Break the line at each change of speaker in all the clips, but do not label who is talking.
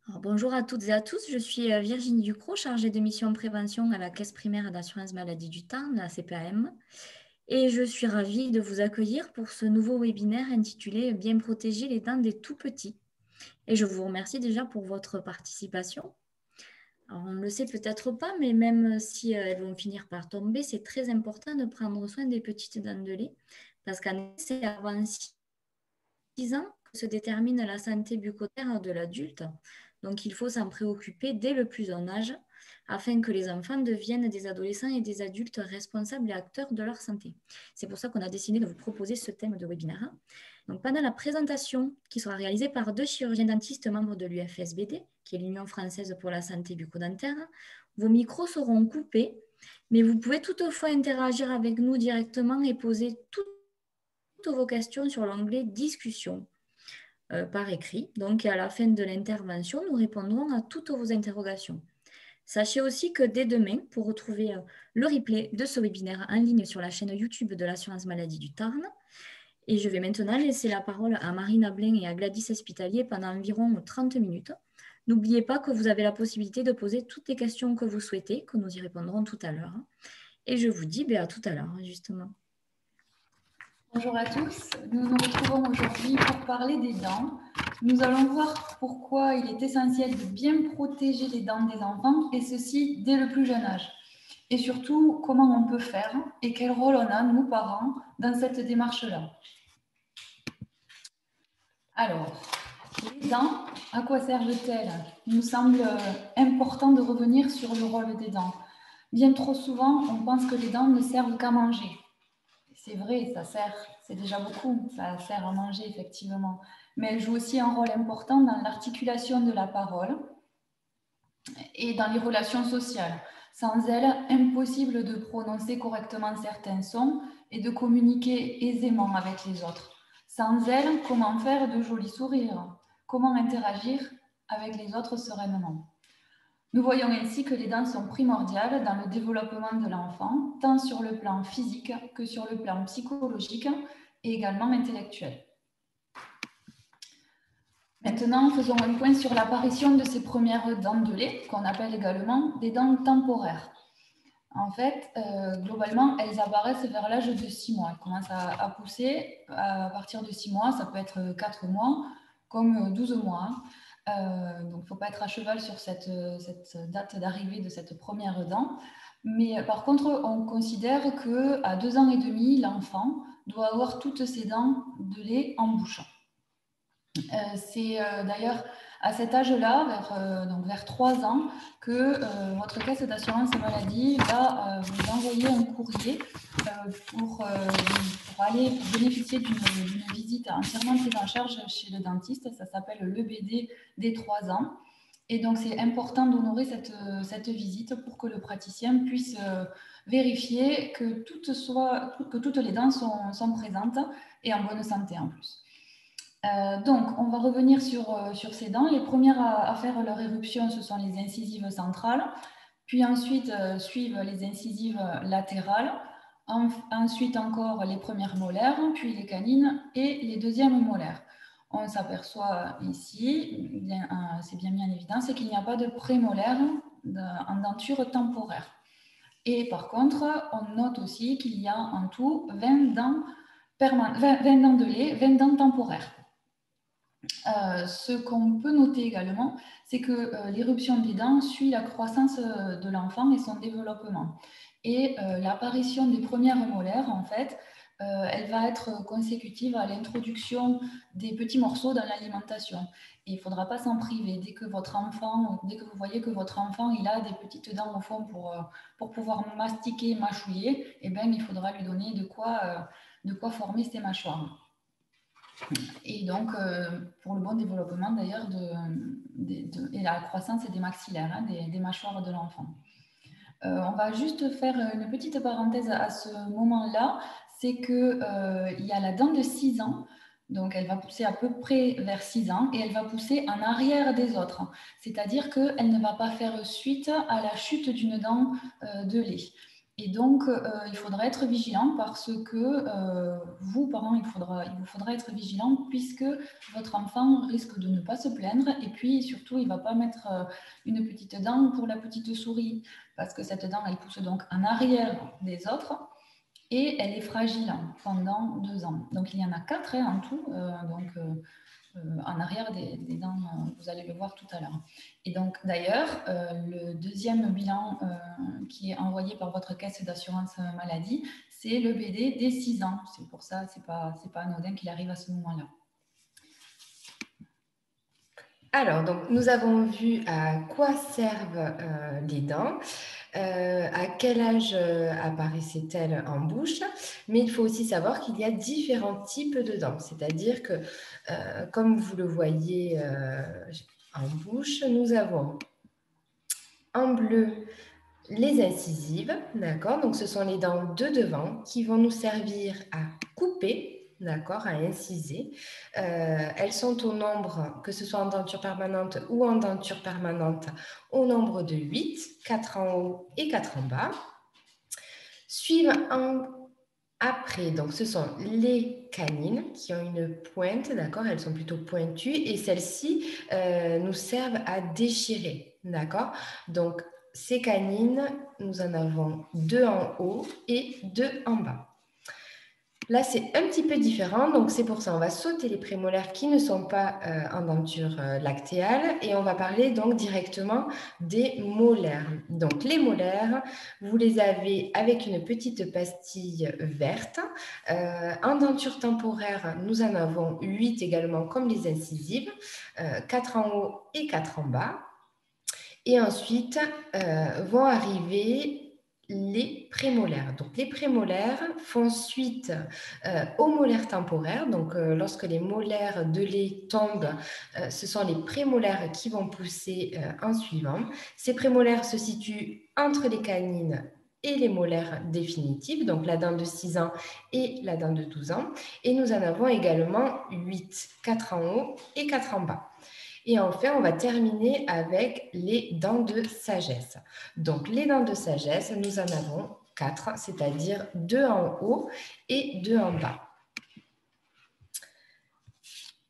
Alors, bonjour à toutes et à tous, je suis Virginie Ducrot, chargée de mission prévention à la Caisse primaire d'assurance maladie du Tarn, la CPAM, et je suis ravie de vous accueillir pour ce nouveau webinaire intitulé Bien protéger les dents des tout petits. Et je vous remercie déjà pour votre participation. Alors, on ne le sait peut-être pas, mais même si elles vont finir par tomber, c'est très important de prendre soin des petites dents de lait, parce qu'en effet, c'est avant 6 ans que se détermine la santé bucco-dentaire de l'adulte. Donc, il faut s'en préoccuper dès le plus jeune âge afin que les enfants deviennent des adolescents et des adultes responsables et acteurs de leur santé. C'est pour ça qu'on a décidé de vous proposer ce thème de webinaire. Donc, pendant la présentation qui sera réalisée par 2 chirurgiens dentistes membres de l'UFSBD, qui est l'Union française pour la santé bucco-dentaire, vos micros seront coupés, mais vous pouvez toutefois interagir avec nous directement et poser toutes vos questions sur l'onglet discussion par écrit. Donc, à la fin de l'intervention, nous répondrons à toutes vos interrogations. Sachez aussi que dès demain, pour retrouver le replay de ce webinaire en ligne sur la chaîne YouTube de l'assurance maladie du Tarn, et je vais maintenant laisser la parole à Marine Ablin et à Gladys Espitalier pendant environ 30 minutes. N'oubliez pas que vous avez la possibilité de poser toutes les questions que vous souhaitez, que nous y répondrons tout à l'heure. Et je vous dis à tout à l'heure, justement.
Bonjour à tous, nous nous retrouvons aujourd'hui pour parler des dents. Nous allons voir pourquoi il est essentiel de bien protéger les dents des enfants et ceci dès le plus jeune âge. Et surtout, comment on peut faire et quel rôle on a, nous parents, dans cette démarche-là. Alors, les dents, à quoi servent-elles? Il nous semble important de revenir sur le rôle des dents. Bien trop souvent, on pense que les dents ne servent qu'à manger. C'est vrai, ça sert, c'est déjà beaucoup, ça sert à manger effectivement. Mais elles jouent aussi un rôle important dans l'articulation de la parole et dans les relations sociales. Sans elles, impossible de prononcer correctement certains sons et de communiquer aisément avec les autres. Sans elles, comment faire de jolis sourires? Comment interagir avec les autres sereinement? Nous voyons ainsi que les dents sont primordiales dans le développement de l'enfant, tant sur le plan physique que sur le plan psychologique et également intellectuel. Maintenant, faisons un point sur l'apparition de ces premières dents de lait, qu'on appelle également des dents temporaires. En fait, globalement, elles apparaissent vers l'âge de 6 mois. Elles commencent à pousser à partir de 6 mois, ça peut être 4 mois, comme 12 mois. Donc, il ne faut pas être à cheval sur cette date d'arrivée de cette première dent. Mais par contre, on considère qu'à 2 ans et demi, l'enfant doit avoir toutes ses dents de lait en bouche. C'est d'ailleurs à cet âge-là, vers 3 ans, que votre caisse d'assurance maladie va vous envoyer un courrier pour bénéficier d'une visite entièrement prise en charge chez le dentiste. Ça s'appelle l'EBD des 3 ans. Et donc, c'est important d'honorer cette visite pour que le praticien puisse vérifier que toutes les dents sont présentes et en bonne santé en plus. Donc, on va revenir sur ces dents. Les premières à faire leur éruption, ce sont les incisives centrales. Puis ensuite, suivent les incisives latérales. Ensuite encore les premières molaires, puis les canines et les deuxièmes molaires. On s'aperçoit ici, c'est bien mis en évidence, c'est qu'il n'y a pas de prémolaire en denture temporaire. Et par contre, on note aussi qu'il y a en tout 20 dents de lait, 20 dents temporaires. Ce qu'on peut noter également, c'est que l'éruption des dents suit la croissance de l'enfant et son développement. Et l'apparition des premières molaires, en fait, elle va être consécutive à l'introduction des petits morceaux dans l'alimentation. Et il ne faudra pas s'en priver. Dès que vous voyez que votre enfant il a des petites dents au fond pour pouvoir mastiquer, mâchouiller, eh bien, il faudra lui donner de quoi former ses mâchoires. Et donc, pour le bon développement d'ailleurs et la croissance des maxillaires, hein, des mâchoires de l'enfant. On va juste faire une petite parenthèse à ce moment-là, c'est qu'il y a la dent de 6 ans, donc elle va pousser à peu près vers 6 ans et elle va pousser en arrière des autres, c'est-à-dire qu'elle ne va pas faire suite à la chute d'une dent de lait. Et donc, il faudra être vigilant parce que vous, parents, il vous faudra être vigilant puisque votre enfant risque de ne pas se plaindre et puis surtout, il ne va pas mettre une petite dent pour la petite souris parce que cette dent, elle pousse donc en arrière des autres et elle est fragile pendant 2 ans. Donc, il y en a 4 en tout. En arrière des dents, vous allez le voir tout à l'heure. Et donc, d'ailleurs, le deuxième bilan qui est envoyé par votre caisse d'assurance maladie, c'est le BD des 6 ans. C'est pour ça, c'est pas anodin qu'il arrive à ce moment-là.
Alors, donc, nous avons vu à quoi servent les dents, à quel âge apparaissaient-elles en bouche, mais il faut aussi savoir qu'il y a différents types de dents, c'est-à-dire que, comme vous le voyez en bouche, nous avons en bleu les incisives, d'accord? Donc, ce sont les dents de devant qui vont nous servir à couper, d'accord, à inciser. Elles sont au nombre, que ce soit en denture permanente ou en denture permanente, au nombre de 8, 4 en haut et 4 en bas. Suivent après, donc ce sont les canines qui ont une pointe, d'accord, elles sont plutôt pointues et celles-ci nous servent à déchirer, d'accord. Donc, ces canines, nous en avons 2 en haut et 2 en bas. Là, c'est un petit peu différent, donc c'est pour ça on va sauter les prémolaires qui ne sont pas en denture lactéale et on va parler donc directement des molaires. Donc les molaires, vous les avez avec une petite pastille verte. En denture temporaire, nous en avons 8 également comme les incisives, 4 en haut et 4 en bas. Et ensuite vont arriver les prémolaires. Donc, les prémolaires font suite aux molaires temporaires. Donc, lorsque les molaires de lait tombent, ce sont les prémolaires qui vont pousser en suivant. Ces prémolaires se situent entre les canines et les molaires définitives, donc la dent de 6 ans et la dent de 12 ans. Et nous en avons également 8, 4 en haut et 4 en bas. Et enfin, on va terminer avec les dents de sagesse. Donc, les dents de sagesse, nous en avons 4, c'est-à-dire 2 en haut et 2 en bas.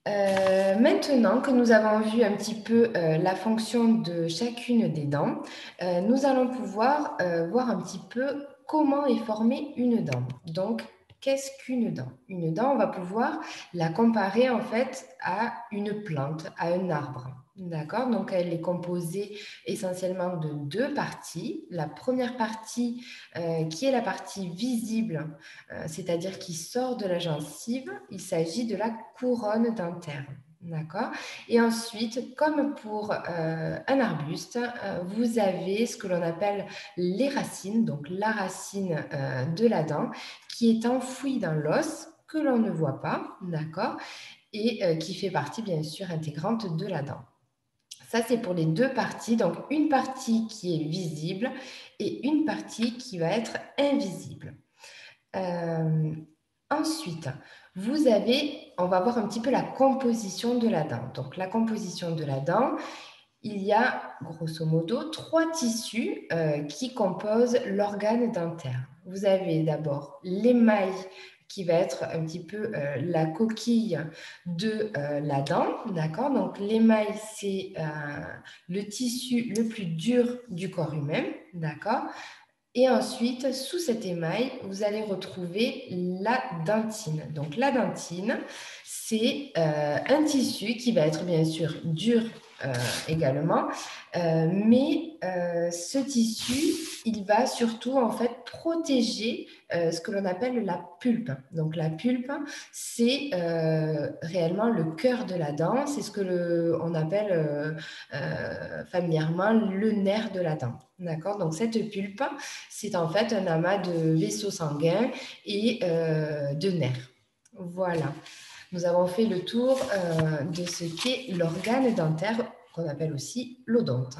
Maintenant que nous avons vu un petit peu la fonction de chacune des dents, nous allons pouvoir voir un petit peu comment est formée une dent. Donc, qu'est-ce qu'une dent? Une dent, on va pouvoir la comparer en fait à une plante, à un arbre. D'accord? Donc, elle est composée essentiellement de 2 parties. La première partie, qui est la partie visible, c'est-à-dire qui sort de la gencive, il s'agit de la couronne dentaire. D'accord? Et ensuite, comme pour un arbuste, vous avez ce que l'on appelle les racines, donc la racine de la dent, qui est enfouie dans l'os, que l'on ne voit pas, d'accord? Et qui fait partie, bien sûr, intégrante de la dent. Ça, c'est pour les 2 parties. Donc, une partie qui est visible et une partie qui va être invisible. Ensuite, vous avez, on va voir un petit peu la composition de la dent. Donc, la composition de la dent, il y a grosso modo 3 tissus qui composent l'organe dentaire. Vous avez d'abord l'émail qui va être un petit peu la coquille de la dent, d'accord? Donc, l'émail, c'est le tissu le plus dur du corps humain, d'accord? Et ensuite, sous cet émail, vous allez retrouver la dentine. Donc, la dentine, c'est un tissu qui va être bien sûr dur également, mais ce tissu, il va surtout en fait protéger ce que l'on appelle la pulpe. Donc, la pulpe, c'est réellement le cœur de la dent, c'est ce que on appelle familièrement le nerf de la dent. D'accord? Donc, cette pulpe, c'est en fait un amas de vaisseaux sanguins et de nerfs. Voilà. Nous avons fait le tour de ce qu'est l'organe dentaire, qu'on appelle aussi l'odonte.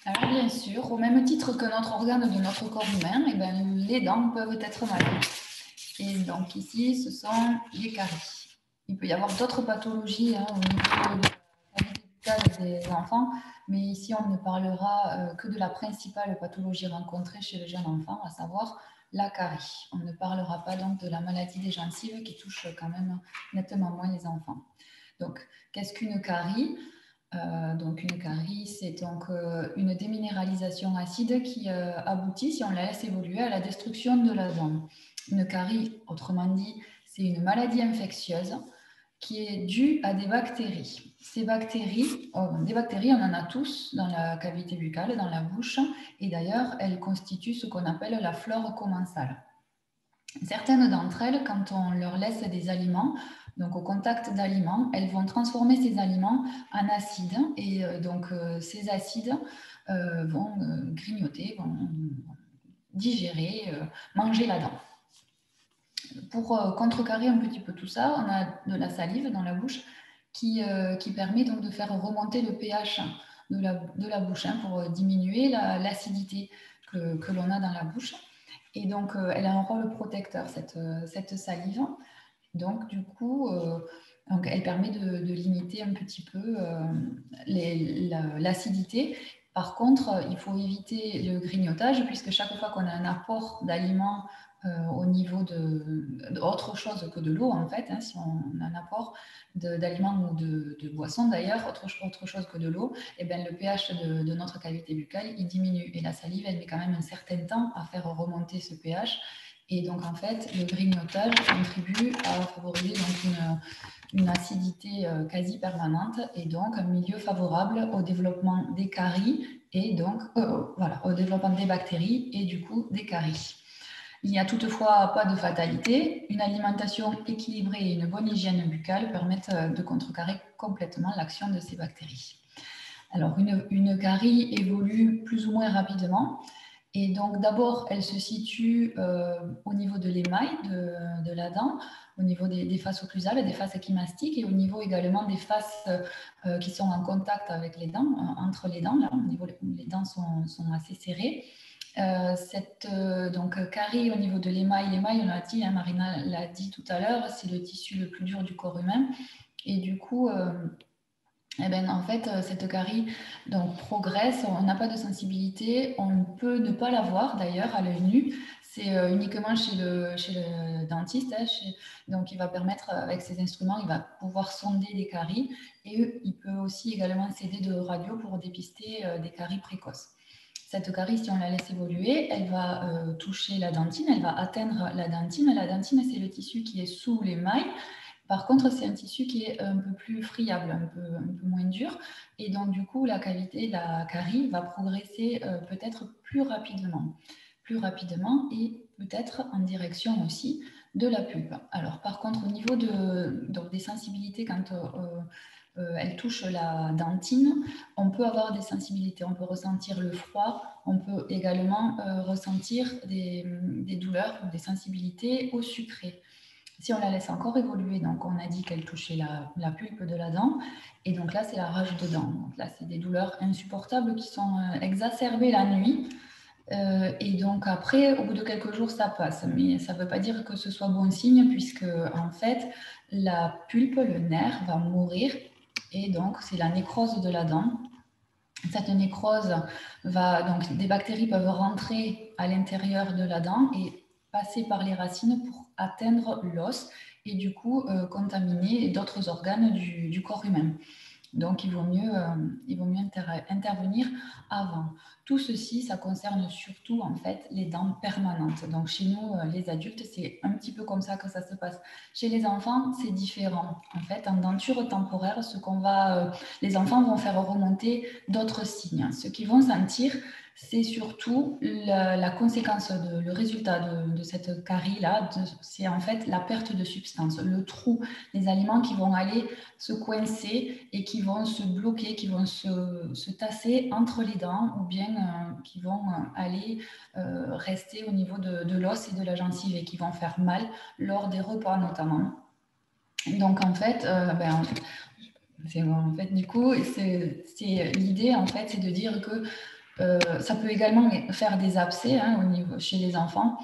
Alors bien sûr, au même titre que notre organe de notre corps humain, eh ben, les dents peuvent être malades. Et donc ici, ce sont les caries. Il peut y avoir d'autres pathologies au niveau de la cavité buccale des enfants, mais ici on ne parlera que de la principale pathologie rencontrée chez le jeune enfant, à savoir la carie. On ne parlera pas donc de la maladie des gencives qui touche quand même nettement moins les enfants. Donc, qu'est-ce qu'une carie? Donc une carie, c'est donc une déminéralisation acide qui aboutit, si on la laisse évoluer, à la destruction de la dent. Une carie, autrement dit, c'est une maladie infectieuse qui est due à des bactéries. Ces bactéries, des bactéries, on en a tous dans la cavité buccale, dans la bouche, et d'ailleurs, elles constituent ce qu'on appelle la flore commensale. Certaines d'entre elles, quand on leur laisse des aliments, donc au contact d'aliments, elles vont transformer ces aliments en acides et donc ces acides vont grignoter, vont digérer, manger la dent. Pour contrecarrer un petit peu tout ça, on a de la salive dans la bouche qui permet donc de faire remonter le pH de la bouche pour diminuer l'acidité que l'on a dans la bouche. Et donc, elle a un rôle protecteur, cette salive. Donc, du coup, donc, elle permet de limiter un petit peu l'acidité. Par contre, il faut éviter le grignotage, puisque chaque fois qu'on a un apport d'aliments au niveau autre chose que de l'eau, en fait, hein, si on a un apport d'aliments ou de boissons d'ailleurs, autre chose que de l'eau, et bien, le pH de notre cavité buccale, il diminue. Et la salive, elle met quand même un certain temps à faire remonter ce pH. Et donc, en fait, le grignotage contribue à favoriser donc une acidité quasi permanente et donc un milieu favorable au développement des caries et donc au développement des bactéries et du coup des caries. Il n'y a toutefois pas de fatalité. Une alimentation équilibrée et une bonne hygiène buccale permettent de contrecarrer complètement l'action de ces bactéries. Alors, une carie évolue plus ou moins rapidement. Et donc, d'abord, elle se situe au niveau de l'émail de la dent, au niveau des faces occlusales, des faces qui mastiquent, et au niveau également des faces qui sont en contact avec les dents, entre les dents, là, au niveau les dents sont assez serrées. Cette carie au niveau de l'émail, on l'a dit, hein, Marina l'a dit tout à l'heure, c'est le tissu le plus dur du corps humain. Et du coup, eh ben, en fait, cette carie donc, progresse, on n'a pas de sensibilité, on peut ne pas la voir d'ailleurs à l'œil nu, c'est uniquement chez le dentiste, hein, donc il va permettre, avec ses instruments, il va pouvoir sonder des caries et il peut aussi également s'aider de radio pour dépister des caries précoces. Cette carie, si on la laisse évoluer, elle va toucher la dentine, elle va atteindre la dentine. La dentine, c'est le tissu qui est sous l'émail. Par contre, c'est un tissu qui est un peu plus friable, un peu moins dur. Et donc, du coup, la carie va progresser peut-être plus rapidement et peut-être en direction aussi de la pulpe. Alors, par contre, au niveau des sensibilités, quand elle touche la dentine, on peut avoir des sensibilités, on peut ressentir le froid, on peut également ressentir des douleurs ou des sensibilités au sucré. Si on la laisse encore évoluer, donc on a dit qu'elle touchait la pulpe de la dent, et donc là c'est la rage de dents. Donc là c'est des douleurs insupportables qui sont exacerbées la nuit, et donc après, au bout de quelques jours, ça passe. Mais ça ne veut pas dire que ce soit bon signe, puisque en fait, la pulpe, le nerf, va mourir, et donc c'est la nécrose de la dent. Cette nécrose donc des bactéries peuvent rentrer à l'intérieur de la dent et passer par les racines pour atteindre l'os et du coup contaminer d'autres organes du corps humain. Donc, il vaut mieux intervenir avant. Tout ceci, ça concerne surtout en fait les dents permanentes. Donc, chez nous, les adultes, c'est un petit peu comme ça que ça se passe. Chez les enfants, c'est différent. En fait, en denture temporaire, les enfants vont faire remonter d'autres signes. Ce qu'ils vont sentir, c'est surtout la conséquence, le résultat de cette carie-là, c'est en fait la perte de substance, le trou, les aliments qui vont aller se coincer et qui vont se bloquer, qui vont se tasser entre les dents ou bien qui vont aller rester au niveau de l'os et de la gencive et qui vont faire mal lors des repas notamment. Donc en fait, du coup, c'est l'idée en fait, c'est de dire que ça peut également faire des abcès chez les enfants,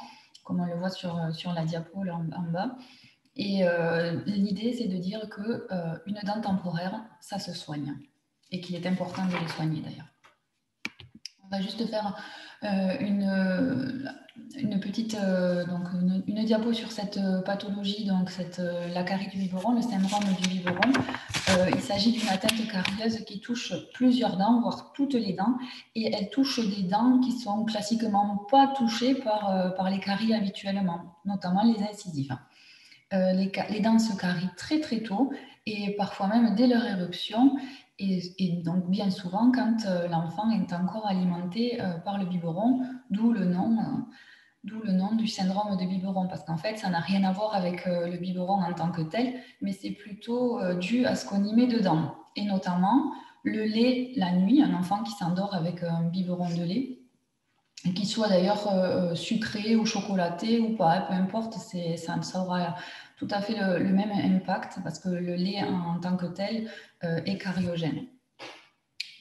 comme on le voit sur la diapo là, en bas. Et l'idée, c'est de dire qu'une dent temporaire, ça se soigne. et qu'il est important de les soigner d'ailleurs. On va juste faire une petite une diapo sur cette pathologie, donc la carie du biberon, le syndrome du biberon. Il s'agit d'une atteinte carieuse qui touche plusieurs dents, voire toutes les dents, et elle touche des dents qui sont classiquement pas touchées par les caries habituellement, notamment les incisives. Les dents se carient très très tôt et parfois même dès leur éruption. Et donc bien souvent quand l'enfant est encore alimenté par le biberon, d'où le nom du syndrome de biberon, parce qu'en fait ça n'a rien à voir avec le biberon en tant que tel, mais c'est plutôt dû à ce qu'on y met dedans, et notamment le lait la nuit, un enfant qui s'endort avec un biberon de lait, qu'il soit d'ailleurs sucré ou chocolaté ou pas, peu importe, ça aura tout à fait le même impact, parce que le lait en tant que tel est cariogène.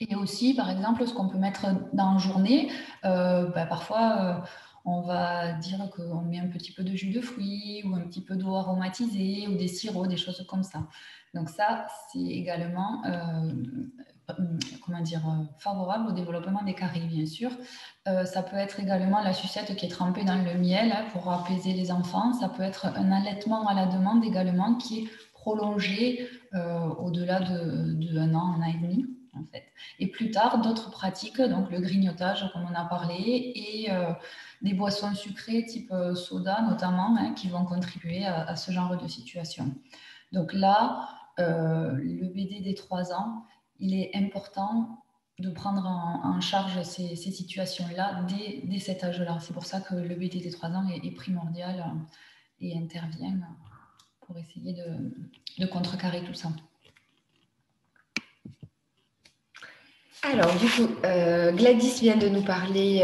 Et aussi, par exemple, ce qu'on peut mettre dans la journée, parfois on va dire qu'on met un petit peu de jus de fruits ou un petit peu d'eau aromatisée ou des sirops, des choses comme ça. Donc ça, c'est également favorable au développement des caries, bien sûr. Ça peut être également la sucette qui est trempée dans le miel pour apaiser les enfants. Ça peut être un allaitement à la demande également qui est prolongé au-delà de 1 an, 1 an et demi. En fait. Et plus tard, d'autres pratiques, donc le grignotage, comme on a parlé, et des boissons sucrées type soda notamment, qui vont contribuer à ce genre de situation. Donc là, le BD des 3 ans, il est important de prendre en charge ces situations-là dès cet âge-là. C'est pour ça que le BD des 3 ans est primordial et intervient pour essayer de contrecarrer tout ça.
Alors, du coup, Gladys vient de nous parler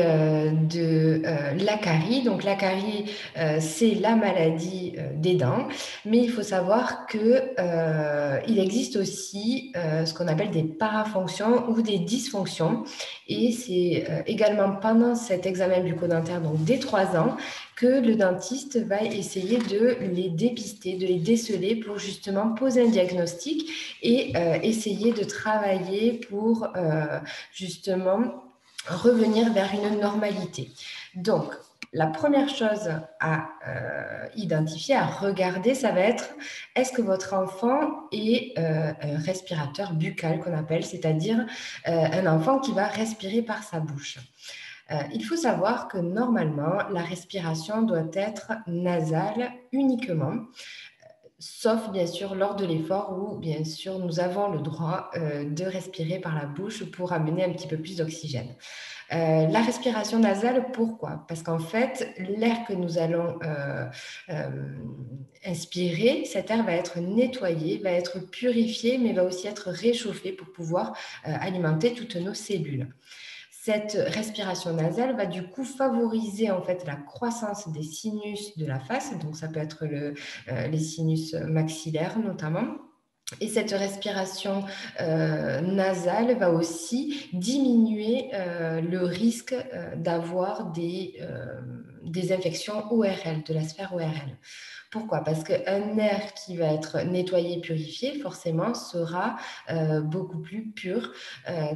de la carie. Donc, la carie, c'est la maladie des dents. Mais il faut savoir qu'il existe aussi ce qu'on appelle des parafonctions ou des dysfonctions. Et c'est également pendant cet examen bucco-dentaire, donc dès 3 ans, que le dentiste va essayer de les dépister, de les déceler pour justement poser un diagnostic et essayer de travailler pour justement revenir vers une normalité. Donc, la première chose à identifier, à regarder, ça va être est-ce que votre enfant est un respirateur buccal qu'on appelle, c'est-à-dire un enfant qui va respirer par sa bouche. Il faut savoir que normalement, la respiration doit être nasale uniquement, sauf bien sûr lors de l'effort où bien sûr nous avons le droit de respirer par la bouche pour amener un petit peu plus d'oxygène. La respiration nasale, pourquoi? Parce qu'en fait, l'air que nous allons inspirer, cet air va être nettoyé, va être purifié, mais va aussi être réchauffé pour pouvoir alimenter toutes nos cellules. Cette respiration nasale va du coup favoriser en fait la croissance des sinus de la face, donc ça peut être les sinus maxillaires notamment. Et cette respiration nasale va aussi diminuer le risque d'avoir des infections ORL, de la sphère ORL. Pourquoi? Parce qu'un air qui va être nettoyé, purifié, forcément, sera beaucoup plus pur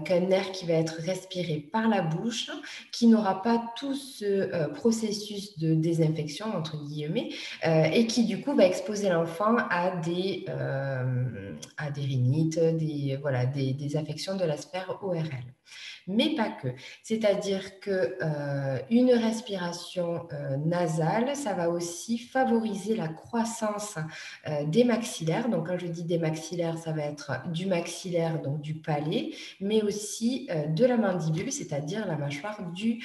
qu'un air qui va être respiré par la bouche, qui n'aura pas tout ce processus de désinfection, entre guillemets, et qui, du coup, va exposer l'enfant à des rhinites, des affections de la sphère ORL. Mais pas que. C'est-à-dire qu'une respiration nasale, ça va aussi favoriser la croissance des maxillaires. Donc, quand je dis des maxillaires, ça va être du maxillaire, donc du palais, mais aussi de la mandibule, c'est-à-dire la mâchoire du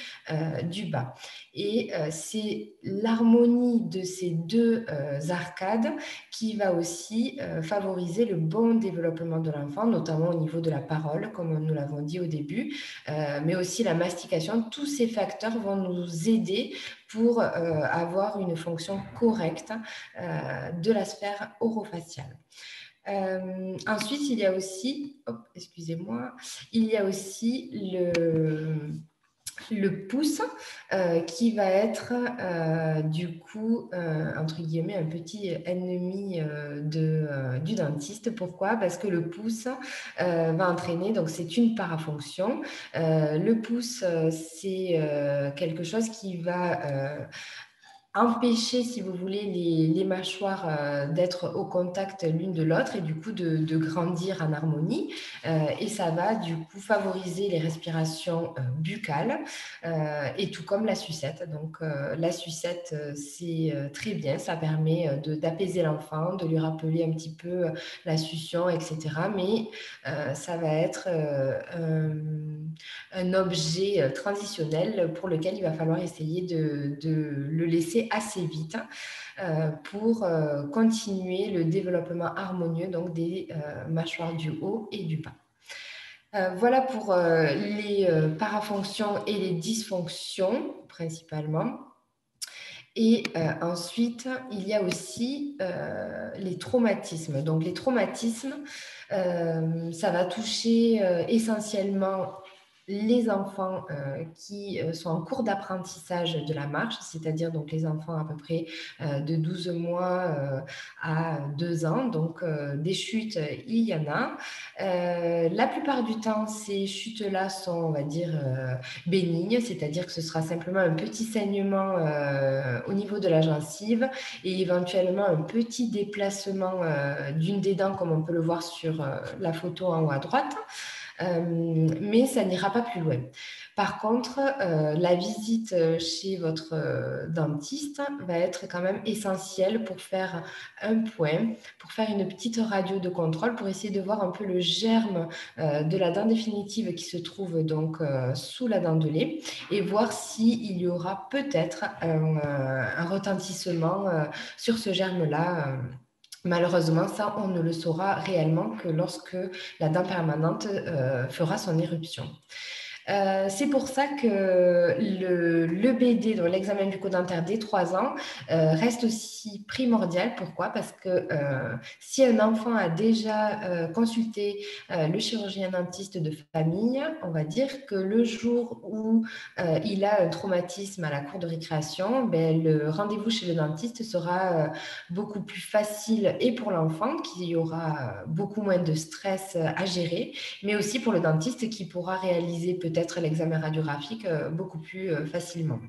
bas. Et c'est l'harmonie de ces deux arcades qui va aussi favoriser le bon développement de l'enfant, notamment au niveau de la parole, comme nous l'avons dit au début, mais aussi la mastication. Tous ces facteurs vont nous aider pour avoir une fonction correcte de la sphère orofaciale. Ensuite, il y a aussi, il y a aussi le pouce qui va être du coup, entre guillemets, un petit ennemi du dentiste. Pourquoi? Parce que le pouce va entraîner, donc c'est une parafonction. Le pouce, c'est quelque chose qui va empêcher, si vous voulez, les mâchoires d'être au contact l'une de l'autre et du coup de grandir en harmonie. Et ça va du coup favoriser les respirations buccales et tout comme la sucette. Donc la sucette, c'est très bien, ça permet d'apaiser l'enfant, de lui rappeler un petit peu la succion, etc. Mais ça va être un objet transitionnel pour lequel il va falloir essayer de le laisser assez vite pour continuer le développement harmonieux donc des mâchoires du haut et du bas. Voilà pour les parafonctions et les dysfonctions principalement. Et ensuite, il y a aussi les traumatismes. Donc les traumatismes, ça va toucher essentiellement les enfants qui sont en cours d'apprentissage de la marche, c'est-à-dire donc les enfants à peu près de 12 mois à 2 ans. Donc des chutes, il y en a. La plupart du temps, ces chutes-là sont, on va dire, bénignes, c'est-à-dire que ce sera simplement un petit saignement au niveau de la gencive et éventuellement un petit déplacement d'une des dents, comme on peut le voir sur la photo en haut à droite. Mais ça n'ira pas plus loin. Par contre, la visite chez votre dentiste va être quand même essentielle pour faire un point, pour faire une petite radio de contrôle, pour essayer de voir un peu le germe de la dent définitive qui se trouve donc sous la dent de lait et voir s'il y aura peut-être un retentissement sur ce germe-là. Malheureusement, ça, on ne le saura réellement que lorsque la dent permanente fera son éruption. C'est pour ça que l'EBD, donc l'examen bucco-dentaire des 3 ans, reste aussi primordial. Pourquoi? Parce que si un enfant a déjà consulté le chirurgien dentiste de famille, on va dire que le jour où il a un traumatisme à la cour de récréation, ben, le rendez-vous chez le dentiste sera beaucoup plus facile et pour l'enfant qui aura beaucoup moins de stress à gérer, mais aussi pour le dentiste qui pourra réaliser peut-être l'examen radiographique beaucoup plus facilement.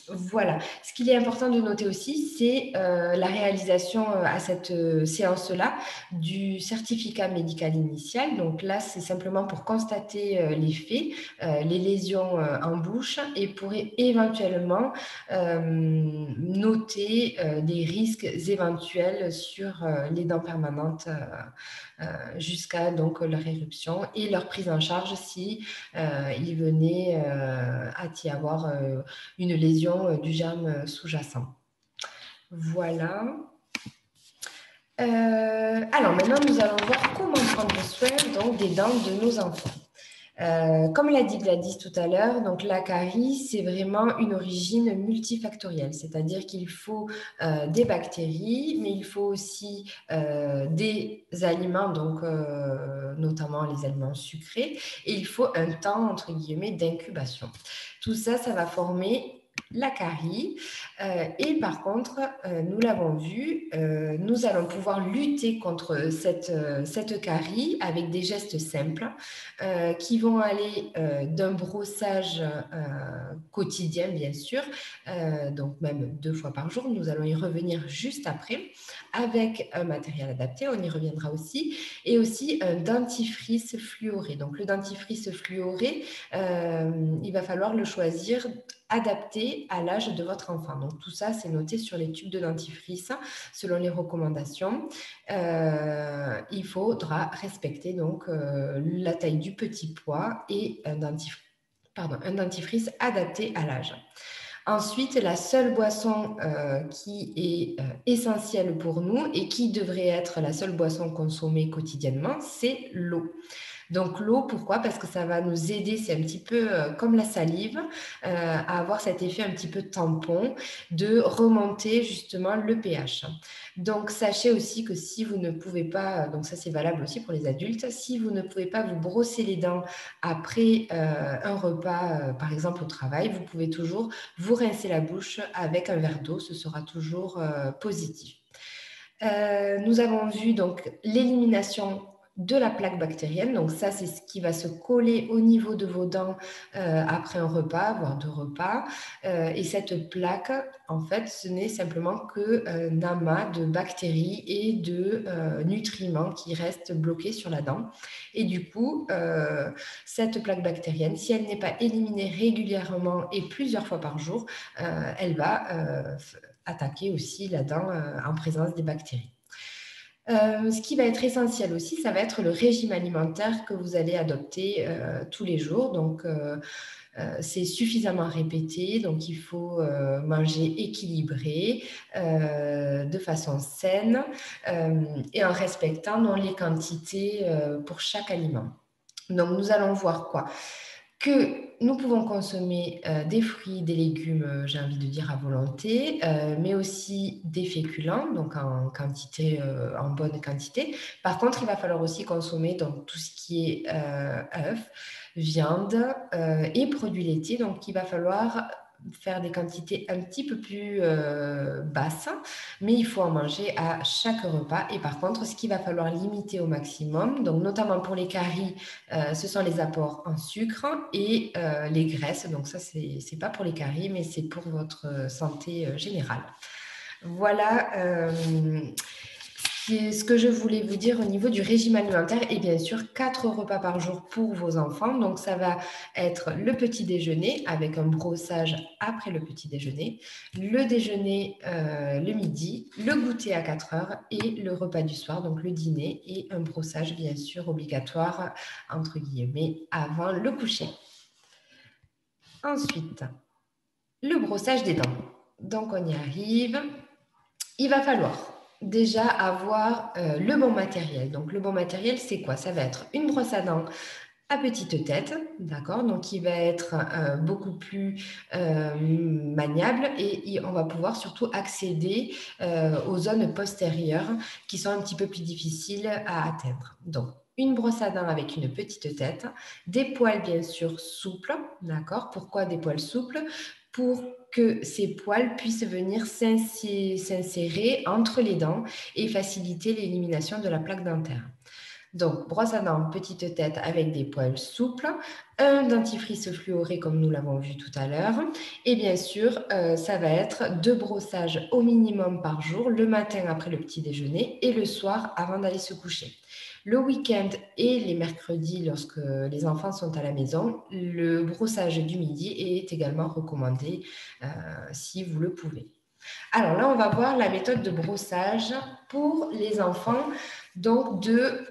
Voilà. Ce qu'il est important de noter aussi, c'est la réalisation à cette séance-là du certificat médical initial. Donc là, c'est simplement pour constater les faits, les lésions en bouche et pour éventuellement noter des risques éventuels sur les dents permanentes jusqu'à donc leur éruption et leur prise en charge si il venait à y avoir une lésion du germe sous-jacent. Voilà. Alors maintenant, nous allons voir comment prendre soin donc, des dents de nos enfants. Comme l'a dit Gladys tout à l'heure, donc la carie, c'est vraiment une origine multifactorielle, c'est-à-dire qu'il faut des bactéries, mais il faut aussi des aliments, donc notamment les aliments sucrés, et il faut un temps, entre guillemets, d'incubation. Tout ça, ça va former la carie et par contre, nous l'avons vu, nous allons pouvoir lutter contre cette carie avec des gestes simples qui vont aller d'un brossage quotidien, bien sûr, donc même 2 fois par jour. Nous allons y revenir juste après avec un matériel adapté, on y reviendra aussi, et aussi un dentifrice fluoré. Donc le dentifrice fluoré, il va falloir le choisir adapté à l'âge de votre enfant. Donc tout ça, c'est noté sur les tubes de dentifrice selon les recommandations. Il faudra respecter donc la taille du petit pois et un dentifrice adapté à l'âge. Ensuite, la seule boisson qui est essentielle pour nous et qui devrait être la seule boisson consommée quotidiennement, c'est l'eau. Donc l'eau, pourquoi? Parce que ça va nous aider, c'est un petit peu comme la salive, à avoir cet effet un petit peu tampon, de remonter justement le pH. Donc sachez aussi que si vous ne pouvez pas, donc ça c'est valable aussi pour les adultes, si vous ne pouvez pas vous brosser les dents après un repas, par exemple au travail, vous pouvez toujours vous rincer la bouche avec un verre d'eau, ce sera toujours positif. Nous avons vu donc l'élimination de la plaque bactérienne. Donc ça, c'est ce qui va se coller au niveau de vos dents après un repas, voire deux repas. Et cette plaque, en fait, ce n'est simplement qu'un amas de bactéries et de nutriments qui restent bloqués sur la dent. Et du coup, cette plaque bactérienne, si elle n'est pas éliminée régulièrement et plusieurs fois par jour, elle va attaquer aussi la dent en présence des bactéries. Ce qui va être essentiel aussi, ça va être le régime alimentaire que vous allez adopter tous les jours. Donc, c'est suffisamment répété, donc il faut manger équilibré, de façon saine et en respectant donc, les quantités pour chaque aliment. Donc, nous allons voir quoi? Que nous pouvons consommer des fruits, des légumes, j'ai envie de dire à volonté, mais aussi des féculents, donc en quantité, en bonne quantité. Par contre, il va falloir aussi consommer donc, tout ce qui est œufs, viande et produits laitiers. Donc, il va falloir faire des quantités un petit peu plus basses, mais il faut en manger à chaque repas. Et par contre, ce qu'il va falloir limiter au maximum, donc notamment pour les caries, ce sont les apports en sucre et les graisses. Donc ça, c'est pas pour les caries, mais c'est pour votre santé générale. Voilà ce que je voulais vous dire au niveau du régime alimentaire. Et bien sûr, 4 repas par jour pour vos enfants. Donc ça va être le petit déjeuner avec un brossage après le petit déjeuner, le déjeuner le midi, le goûter à 4 heures et le repas du soir, donc le dîner, et un brossage bien sûr obligatoire entre guillemets avant le coucher. Ensuite, le brossage des dents. Donc on y arrive. Il va falloir déjà avoir le bon matériel. Donc le bon matériel, c'est quoi? Ça va être une brosse à dents à petite tête, d'accord? Donc qui va être beaucoup plus maniable et on va pouvoir surtout accéder aux zones postérieures qui sont un petit peu plus difficiles à atteindre. Donc une brosse à dents avec une petite tête, des poils bien sûr souples, d'accord? Pourquoi des poils souples? Pour que ces poils puissent venir s'insérer entre les dents et faciliter l'élimination de la plaque dentaire. Donc, brosse à dents, petite tête avec des poils souples, un dentifrice fluoré comme nous l'avons vu tout à l'heure. Et bien sûr, ça va être 2 brossages au minimum par jour, le matin après le petit déjeuner et le soir avant d'aller se coucher. Le week-end et les mercredis, lorsque les enfants sont à la maison, le brossage du midi est également recommandé si vous le pouvez. Alors là, on va voir la méthode de brossage pour les enfants donc de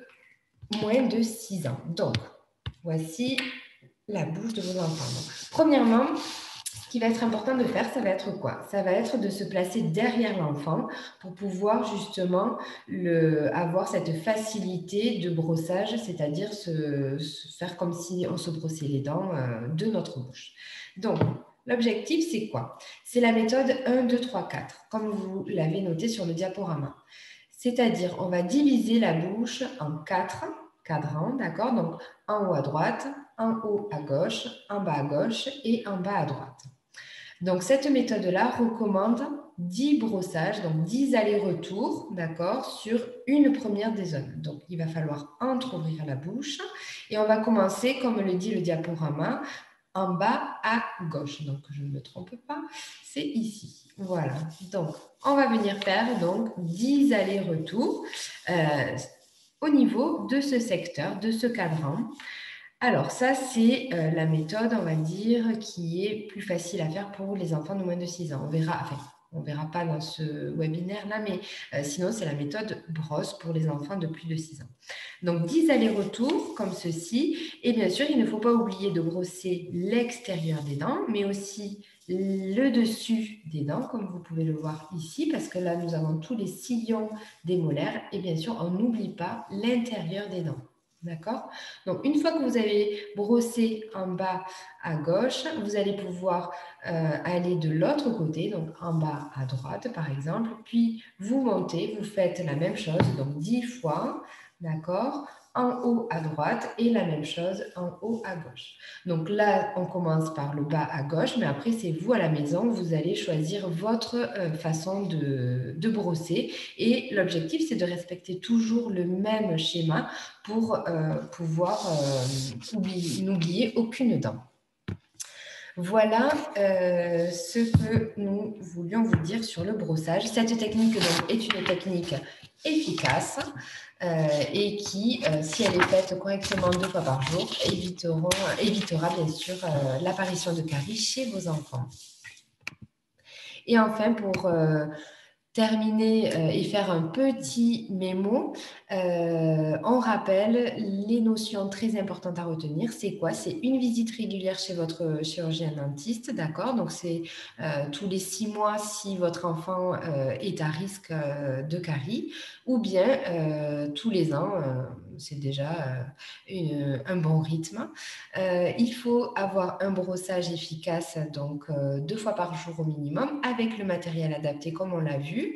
moins de 6 ans. Donc, voici la bouche de vos enfants. Donc, premièrement, ce qui va être important de faire, ça va être quoi? Ça va être de se placer derrière l'enfant pour pouvoir justement avoir cette facilité de brossage, c'est-à-dire se faire comme si on se brossait les dents de notre bouche. Donc, l'objectif, c'est quoi? C'est la méthode 1, 2, 3, 4, comme vous l'avez noté sur le diaporama. C'est-à-dire, on va diviser la bouche en 4 cadrans, d'accord? Donc, en haut à droite, en haut à gauche, en bas à gauche et en bas à droite. Donc, cette méthode-là recommande 10 brossages, donc 10 allers-retours, d'accord, sur une première des zones. Donc, il va falloir entrouvrir la bouche et on va commencer, comme le dit le diaporama, en bas à gauche. Donc, je ne me trompe pas, c'est ici. Voilà. Donc, on va venir faire donc 10 allers-retours au niveau de ce secteur, de ce cadran. Alors, ça, c'est la méthode, on va dire, qui est plus facile à faire pour les enfants de moins de 6 ans. On verra pas dans ce webinaire-là, mais sinon, c'est la méthode brosse pour les enfants de plus de 6 ans. Donc, 10 allers-retours comme ceci. Et bien sûr, il ne faut pas oublier de brosser l'extérieur des dents, mais aussi le dessus des dents, comme vous pouvez le voir ici, parce que là, nous avons tous les sillons des molaires. Et bien sûr, on n'oublie pas l'intérieur des dents. D'accord? Donc, une fois que vous avez brossé en bas à gauche, vous allez pouvoir aller de l'autre côté, donc en bas à droite, par exemple. Puis, vous montez, vous faites la même chose, donc 10 fois, d'accord? En haut à droite et la même chose en haut à gauche. Donc là, on commence par le bas à gauche, mais après, c'est vous à la maison, vous allez choisir votre façon de brosser. Et l'objectif, c'est de respecter toujours le même schéma pour pouvoir n'oublier aucune dent. Voilà ce que nous voulions vous dire sur le brossage. Cette technique donc, est une technique efficace et qui, si elle est faite correctement 2 fois par jour, évitera bien sûr l'apparition de caries chez vos enfants. Et enfin, pour terminer et faire un petit mémo, on rappelle les notions très importantes à retenir. C'est quoi? C'est une visite régulière chez votre chirurgien dentiste, d'accord? Donc, c'est tous les 6 mois si votre enfant est à risque de caries, ou bien tous les ans, c'est déjà un bon rythme. Il faut avoir un brossage efficace, donc 2 fois par jour au minimum, avec le matériel adapté comme on l'a vu,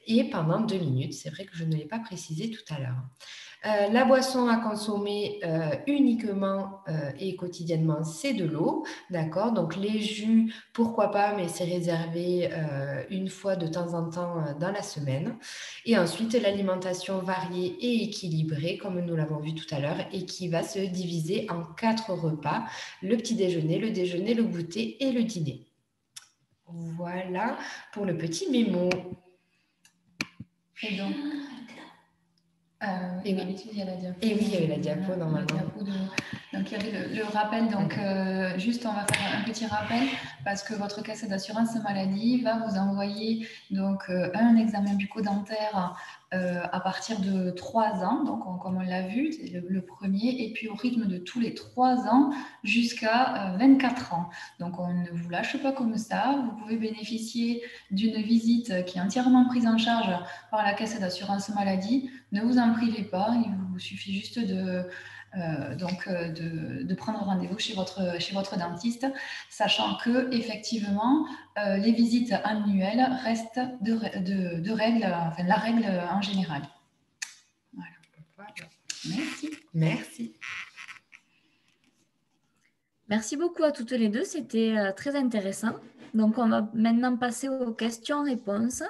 et pendant 2 minutes. C'est vrai que je ne l'ai pas précisé tout à l'heure. La boisson à consommer uniquement et quotidiennement, c'est de l'eau, d'accord? Donc les jus, pourquoi pas, mais c'est réservé une fois de temps en temps dans la semaine. Et ensuite, l'alimentation variée et équilibrée, comme nous l'avons vu tout à l'heure, et qui va se diviser en 4 repas, le petit déjeuner, le déjeuner, le goûter et le dîner. Voilà pour le petit mémo.
Et donc,
Et oui.
d'habitude, il y a la diapo.
Et oui, il y avait la diapo normalement.
Donc, il y avait le rappel. Donc, juste, on va faire un petit rappel parce que votre caisse d'assurance maladie va vous envoyer donc, un examen bucco-dentaire à partir de 3 ans. Donc, comme on l'a vu, c'est le premier. Et puis, au rythme de tous les 3 ans jusqu'à 24 ans. Donc, on ne vous lâche pas comme ça. Vous pouvez bénéficier d'une visite qui est entièrement prise en charge par la caisse d'assurance maladie. Ne vous en privez pas, il vous suffit juste de prendre rendez-vous chez votre dentiste, sachant que effectivement les visites annuelles restent de règle, enfin la règle en général. Voilà. Merci.
Merci.
Merci beaucoup à toutes les deux, c'était très intéressant. Donc, on va maintenant passer aux questions-réponses.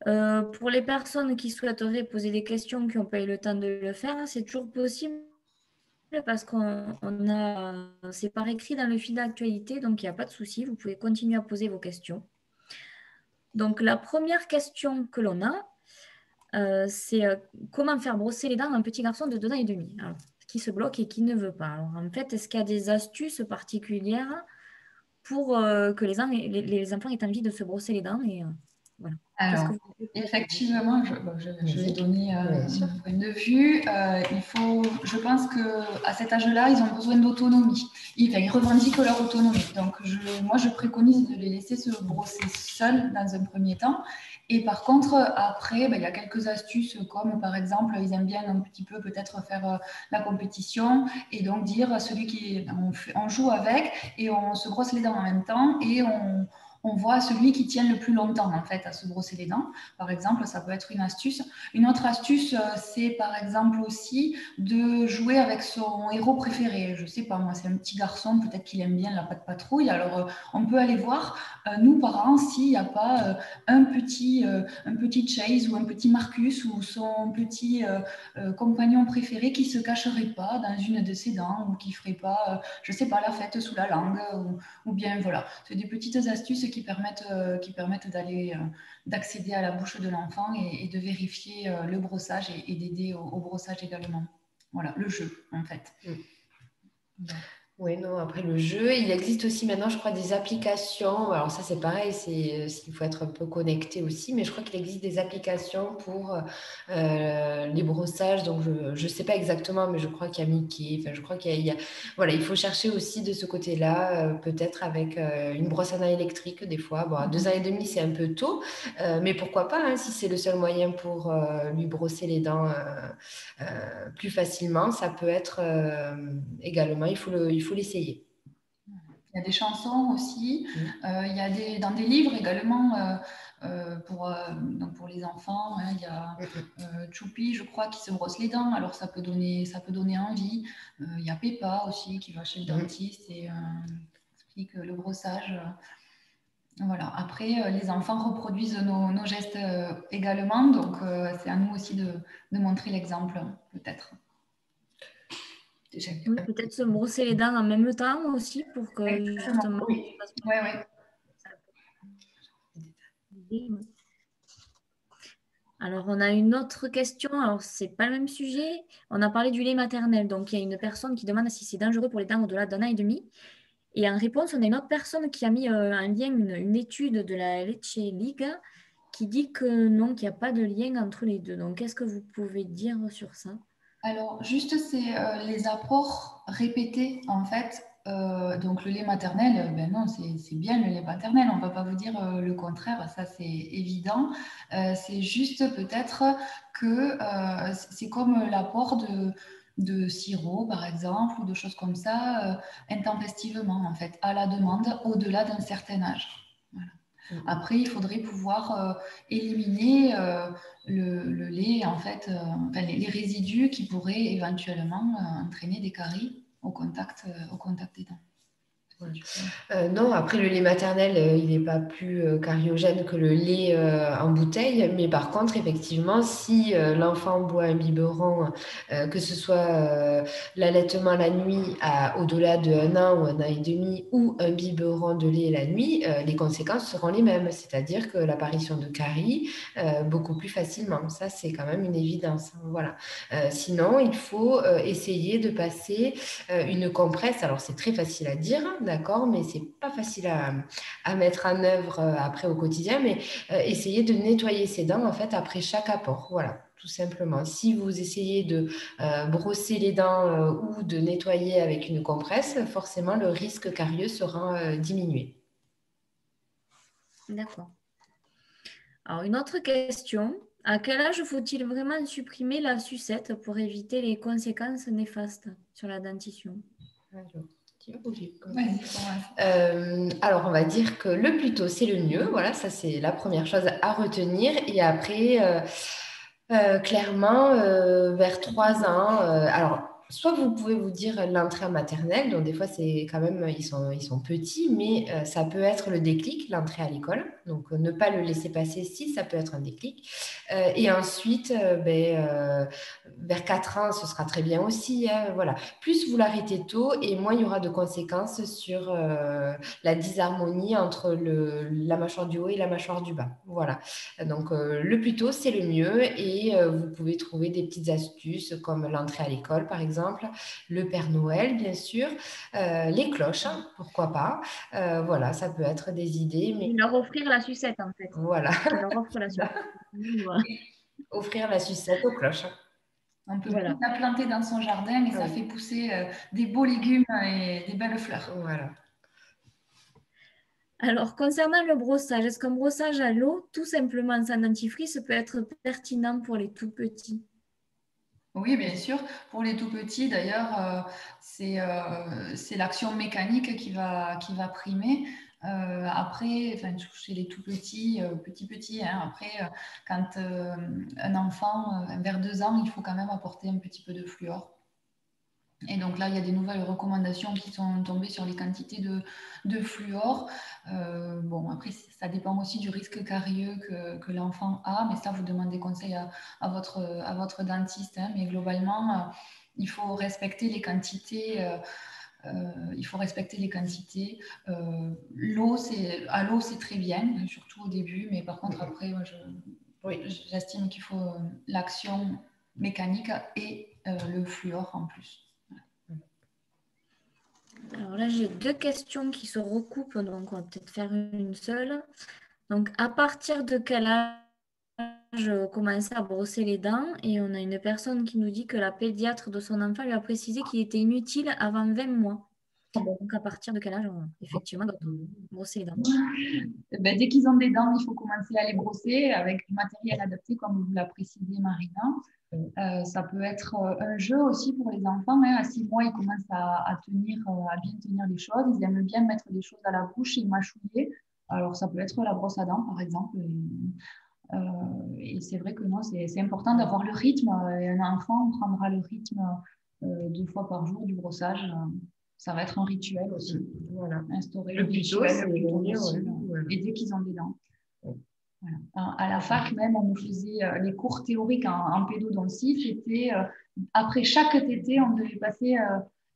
Pour les personnes qui souhaiteraient poser des questions qui n'ont pas eu le temps de le faire, c'est toujours possible parce c'est par écrit dans le fil d'actualité, donc il n'y a pas de souci, vous pouvez continuer à poser vos questions. Donc, la première question que l'on a, c'est comment faire brosser les dents à un petit garçon de 2 ans et demi, alors, qui se bloque et qui ne veut pas. Alors, en fait, est-ce qu'il y a des astuces particulières pour que les enfants aient envie de se brosser les dents voilà.
Alors, effectivement, je vais donner un point de vue. Je pense qu'à cet âge-là, ils ont besoin d'autonomie. Ils revendiquent leur autonomie. Donc, moi, je préconise de les laisser se brosser seuls dans un premier temps. Et par contre, après, il y a quelques astuces comme, par exemple, ils aiment bien un petit peu peut-être faire la compétition et donc dire on joue avec et on se brosse les dents en même temps et on voit celui qui tient le plus longtemps en fait à se brosser les dents. Par exemple, ça peut être une astuce. Une autre astuce, c'est par exemple aussi de jouer avec son héros préféré. Je sais pas, moi, c'est un petit garçon, peut-être qu'il aime bien la patte patrouille. Alors, on peut aller voir, nous, parents, s'il n'y a pas un petit Chase ou un petit Marcus ou son petit compagnon préféré qui se cacherait pas dans une de ses dents ou qui ferait pas, je sais pas, la fête sous la langue ou bien voilà. C'est des petites astuces qui permettent d'accéder à la bouche de l'enfant et de vérifier le brossage et d'aider au brossage également. Voilà, le jeu en fait.
Oui, non, après le jeu, il existe aussi maintenant, je crois, des applications. Alors ça, c'est pareil, il faut être un peu connecté aussi, mais je crois qu'il existe des applications pour les brossages. Donc, je ne sais pas exactement, mais je crois qu'il y a Mickey. Enfin, je crois voilà, il faut chercher aussi de ce côté-là, peut-être avec une brosse à dents électrique, des fois. Bon, à 2 ans et demi, c'est un peu tôt, mais pourquoi pas, hein, si c'est le seul moyen pour lui brosser les dents plus facilement, ça peut être également, il faut l'essayer.
Il y a des chansons aussi, il y a dans des livres également donc pour les enfants. Hein, il y a Choupi, je crois, qui se brosse les dents, alors ça peut donner envie. Il y a Peppa aussi qui va chez le dentiste et explique le brossage. Voilà. Après, les enfants reproduisent nos gestes également, donc c'est à nous aussi de montrer l'exemple, peut-être.
Oui, peut-être se brosser les dents en même temps aussi pour que
Exactement,
justement
oui.
ça se passe
Ouais,
bien.
ouais.
Alors, on a une autre question. Alors, c'est pas le même sujet. On a parlé du lait maternel. Donc, il y a une personne qui demande si c'est dangereux pour les dents au-delà d'un an et demi. Et en réponse, on a une autre personne qui a mis un lien, une étude de la Leche Liga qui dit que non, qu'il n'y a pas de lien entre les deux. Donc, qu'est-ce que vous pouvez dire sur ça?
Alors, juste, c'est les apports répétés, en fait. Donc, le lait maternel, ben non, c'est bien le lait maternel. On ne va pas vous dire le contraire, ça, c'est évident. C'est juste peut-être que c'est comme l'apport de sirop, par exemple, ou de choses comme ça, intempestivement, en fait, à la demande, au-delà d'un certain âge. Voilà. Après, il faudrait pouvoir éliminer le lait, en fait, enfin, les résidus qui pourraient éventuellement entraîner des caries au contact des dents.
Non, après le lait maternel, il n'est pas plus cariogène que le lait en bouteille, mais par contre, effectivement, si l'enfant boit un biberon, que ce soit l'allaitement la nuit au-delà de 1 an ou 1 an et demi, ou un biberon de lait la nuit, les conséquences seront les mêmes, c'est-à-dire que l'apparition de caries beaucoup plus facilement. Ça, c'est quand même une évidence. Voilà. Sinon, il faut essayer de passer une compresse. Alors, c'est très facile à dire, d'accord, mais c'est pas facile à mettre en œuvre après au quotidien, mais essayez de nettoyer ses dents en fait après chaque apport. Voilà, tout simplement. Si vous essayez de brosser les dents ou de nettoyer avec une compresse, forcément le risque carieux sera diminué.
D'accord. Alors, une autre question. À quel âge faut-il vraiment supprimer la sucette pour éviter les conséquences néfastes sur la dentition?
Alors, on va dire que le plus tôt, c'est le mieux. Voilà, ça, c'est la première chose à retenir. Et après, clairement, vers 3 ans, alors, soit vous pouvez vous dire l'entrée en maternelle, donc des fois, c'est quand même, ils sont petits, mais ça peut être le déclic, l'entrée à l'école. Donc, ne pas le laisser passer si ça peut être un déclic. Et ensuite, vers 4 ans, ce sera très bien aussi. Hein, voilà. Plus vous l'arrêtez tôt et moins il y aura de conséquences sur la disharmonie entre la mâchoire du haut et la mâchoire du bas. Voilà. Donc, le plus tôt, c'est le mieux et vous pouvez trouver des petites astuces comme l'entrée à l'école, par exemple, le Père Noël, bien sûr, les cloches, hein, pourquoi pas. Voilà, ça peut être des idées, mais
Leur offrir la sucette, en fait.
voilà,
On leur offre la sucette. Voilà.
offrir la sucette aux cloches.
On peut
Voilà.
tout la planter dans son jardin et ça fait pousser des beaux légumes et des belles fleurs.
Voilà.
Alors, concernant le brossage, est-ce qu'un brossage à l'eau, tout simplement sans dentifrice, peut être pertinent pour les tout petits?
Oui, bien sûr. Pour les tout petits, d'ailleurs, c'est l'action mécanique qui va primer. Après, enfin, chez les tout petits, petits, hein, après, quand un enfant, vers 2 ans, il faut quand même apporter un petit peu de fluor. Et donc là, il y a des nouvelles recommandations qui sont tombées sur les quantités de fluor. Bon, après, ça dépend aussi du risque carieux que l'enfant a, mais ça, vous demandez conseil à votre dentiste. Hein, mais globalement, il faut respecter les quantités. Il faut respecter les quantités. À l'eau, c'est très bien, surtout au début, mais par contre, après, moi, j'estime qu'il faut l'action mécanique et le fluor en plus.
Alors là, j'ai deux questions qui se recoupent, donc on va peut-être faire une seule. Donc, à partir de quel âge commencer à brosser les dents? Et on a une personne qui nous dit que la pédiatre de son enfant lui a précisé qu'il était inutile avant 20 mois. Donc, à partir de quel âge, effectivement, doit-on brosser les dents?
Ben, dès qu'ils ont des dents, il faut commencer à les brosser avec du matériel adapté, comme vous l'a précisé Marina. Ça peut être un jeu aussi pour les enfants. Hein. À 6 mois, ils commencent à tenir, à bien tenir les choses. Ils aiment bien mettre des choses à la bouche et mâchouiller. Alors, ça peut être la brosse à dents, par exemple. Et c'est vrai que non, c'est important d'avoir le rythme. Et un enfant prendra le rythme 2 fois par jour du brossage. Ça va être un rituel aussi.
Voilà.
Instaurer
Le
le
plus tôt,
rituel
c'est
le plus tôt
mieux,
possible.
voilà.
Et dès qu'ils ont des dents. Voilà. À la fac, même, on nous faisait les cours théoriques en pédodontie. C'était après chaque tété, on devait passer,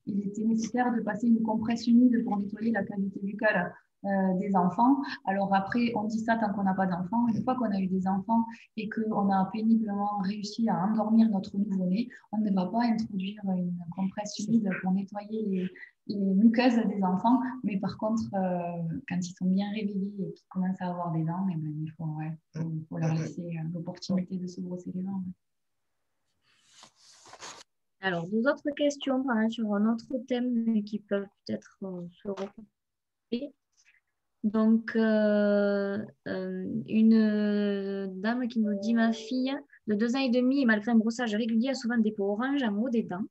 il était nécessaire de passer une compresse humide pour nettoyer la cavité buccale des enfants. Alors après, on dit ça tant qu'on n'a pas d'enfants. Une fois qu'on a eu des enfants et qu'on a péniblement réussi à endormir notre nouveau-né, on ne va pas introduire une compresse humide pour nettoyer les muqueuses des enfants, mais par contre, quand ils sont bien réveillés et qu'ils commencent à avoir des dents, eh ben, faut leur laisser l'opportunité de se brosser les dents.
Alors, deux autres questions, pareil, sur un autre thème, mais qui peuvent peut-être se recouper. Donc, une dame qui nous dit, ma fille de 2 ans et demi, malgré un brossage régulier, a souvent des peaux oranges en haut des dents.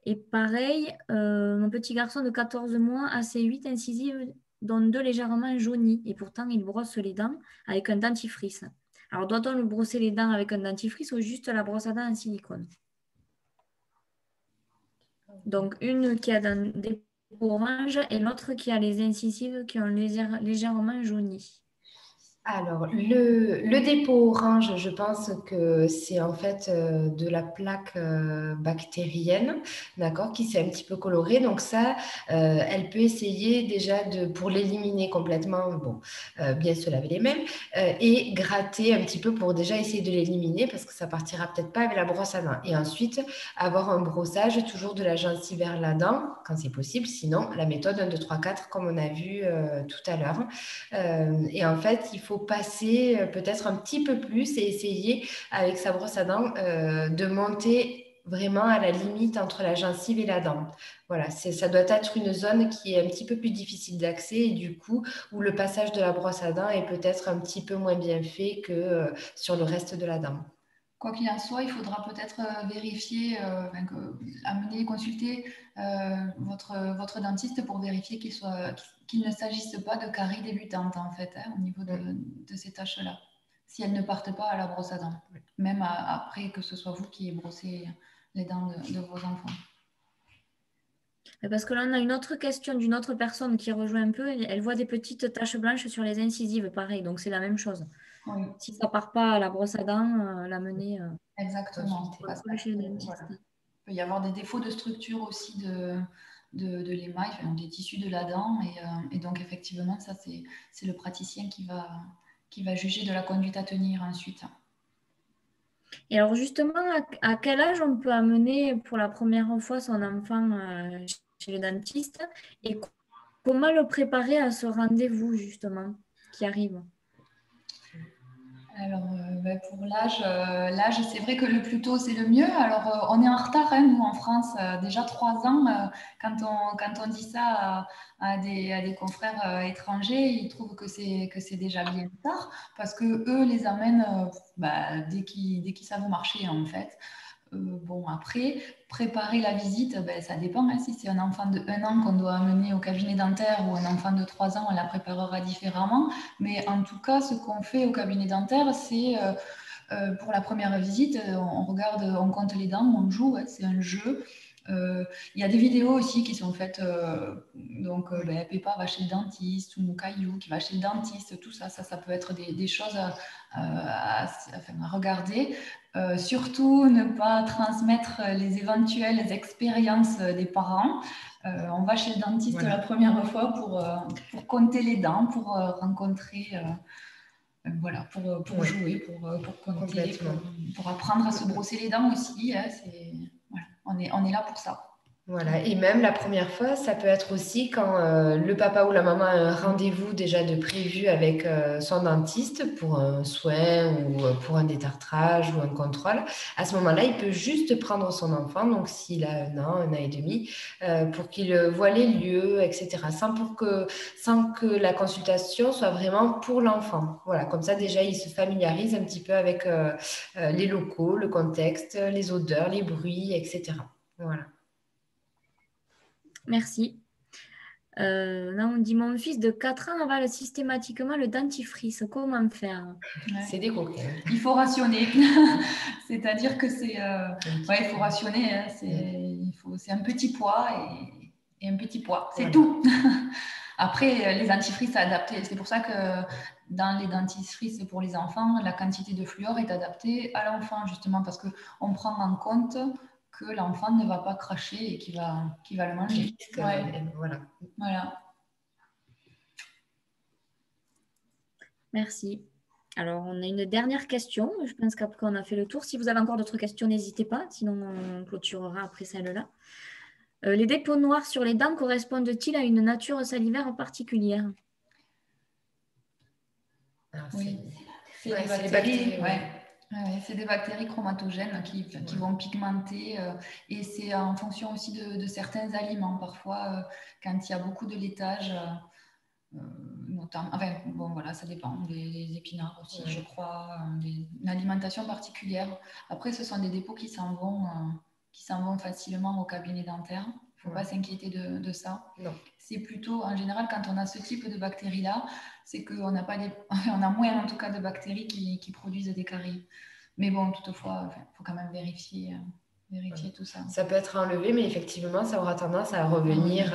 Et pareil, mon petit garçon de 14 mois a ses 8 incisives, dont 2 légèrement jaunies. Et pourtant, il brosse les dents avec un dentifrice. Alors, doit-on lui brosser les dents avec un dentifrice ou juste la brosse à dents en silicone? Donc, une qui a des peaux oranges et l'autre qui a les incisives qui ont légèrement jauni.
Alors, le dépôt orange, je pense que c'est en fait de la plaque bactérienne, d'accord, qui s'est un petit peu colorée. Donc ça, elle peut essayer déjà pour l'éliminer complètement, bon, bien se laver les mains et gratter un petit peu pour déjà essayer de l'éliminer parce que ça partira peut-être pas avec la brosse à dents. Et ensuite, avoir un brossage toujours de la gencive vers la dent, quand c'est possible. Sinon, la méthode 1, 2, 3, 4, comme on a vu tout à l'heure. Et en fait, il faut passer peut-être un petit peu plus et essayer avec sa brosse à dents de monter vraiment à la limite entre la gencive et la dent. Voilà, ça doit être une zone qui est un petit peu plus difficile d'accès et du coup, où le passage de la brosse à dents est peut-être un petit peu moins bien fait que sur le reste de la dent.
Quoi qu'il en soit, il faudra peut-être vérifier, amener, consulter votre dentiste pour vérifier qu'il ne s'agisse pas de caries débutantes en fait, hein, au niveau de ces tâches-là, si elles ne partent pas à la brosse à dents, même après que ce soit vous qui ayez brossé les dents de vos enfants.
Parce que là, on a une autre question d'une autre personne qui rejoint un peu. Elle voit des petites taches blanches sur les incisives, pareil. Donc, c'est la même chose.
Oui.
Si ça ne part pas à la brosse à dents, l'amener
Exactement.
chez le dentiste.
Voilà. Il peut y avoir des défauts de structure aussi de l'émail, des tissus de la dent. Et donc, effectivement, ça, c'est le praticien qui va juger de la conduite à tenir ensuite.
Et alors, justement, à quel âge on peut amener pour la première fois son enfant chez le dentiste et comment le préparer à ce rendez-vous, justement, qui arrive?
Alors, pour l'âge, c'est vrai que le plus tôt, c'est le mieux. Alors, on est en retard, hein, nous, en France. Déjà 3 ans, quand on dit ça à des confrères étrangers, ils trouvent que c'est déjà bien tard parce que eux les amènent dès qu'ils savent marcher, en fait. Bon, après, préparer la visite, ça dépend. Hein, si c'est un enfant de 1 an qu'on doit amener au cabinet dentaire ou un enfant de 3 ans, on la préparera différemment. Mais en tout cas, ce qu'on fait au cabinet dentaire, c'est pour la première visite, on regarde, on compte les dents, on joue, c'est un jeu. Il y a des vidéos aussi qui sont faites. Peppa va chez le dentiste ou Caillou qui va chez le dentiste, tout ça, ça peut être des choses à regarder. Surtout ne pas transmettre les éventuelles expériences des parents. On va chez le dentiste la première fois pour compter les dents, pour rencontrer, pour jouer, pour compter, pour apprendre à se brosser les dents aussi. Hein, on est là pour ça.
Voilà, et même la première fois, ça peut être aussi quand le papa ou la maman a un rendez-vous déjà de prévu avec son dentiste pour un soin ou pour un détartrage ou un contrôle. À ce moment-là, il peut juste prendre son enfant, donc s'il a 1 an et demi, pour qu'il voit les lieux, etc., sans que la consultation soit vraiment pour l'enfant. Voilà, comme ça déjà, il se familiarise un petit peu avec les locaux, le contexte, les odeurs, les bruits, etc. Voilà.
Merci. Là, on dit mon fils de 4 ans avale systématiquement le dentifrice. Comment faire?
Ouais.
C'est des coquins.
Il faut rationner. C'est-à-dire que il faut rationner. Hein. C'est un petit poids et un petit poids. C'est tout. Après, les dentifrices adaptés. C'est pour ça que dans les dentifrices pour les enfants, la quantité de fluor est adaptée à l'enfant, justement, parce qu'on prend en compte que l'enfant ne va pas cracher et qu'il va le manger. Voilà.
Merci. Alors, on a une dernière question. Je pense qu'après, on a fait le tour. Si vous avez encore d'autres questions, n'hésitez pas. Sinon, on clôturera après celle-là. Les dépôts noirs sur les dents correspondent-ils à une nature salivaire particulière?
Oui, c'est des bactéries. C'est des bactéries chromatogènes qui vont pigmenter et c'est en fonction aussi de certains aliments. Parfois, quand il y a beaucoup de laitage, notamment, ça dépend. Les épinards aussi, je crois, une alimentation particulière. Après, ce sont des dépôts qui s'en vont facilement au cabinet dentaire. Il ne faut pas s'inquiéter de ça. C'est plutôt, en général, quand on a ce type de bactéries-là, c'est qu'on a moins en tout cas de bactéries qui produisent des caries. Mais bon, toutefois, il faut quand même vérifier tout ça.
Ça peut être enlevé, mais effectivement, ça aura tendance à revenir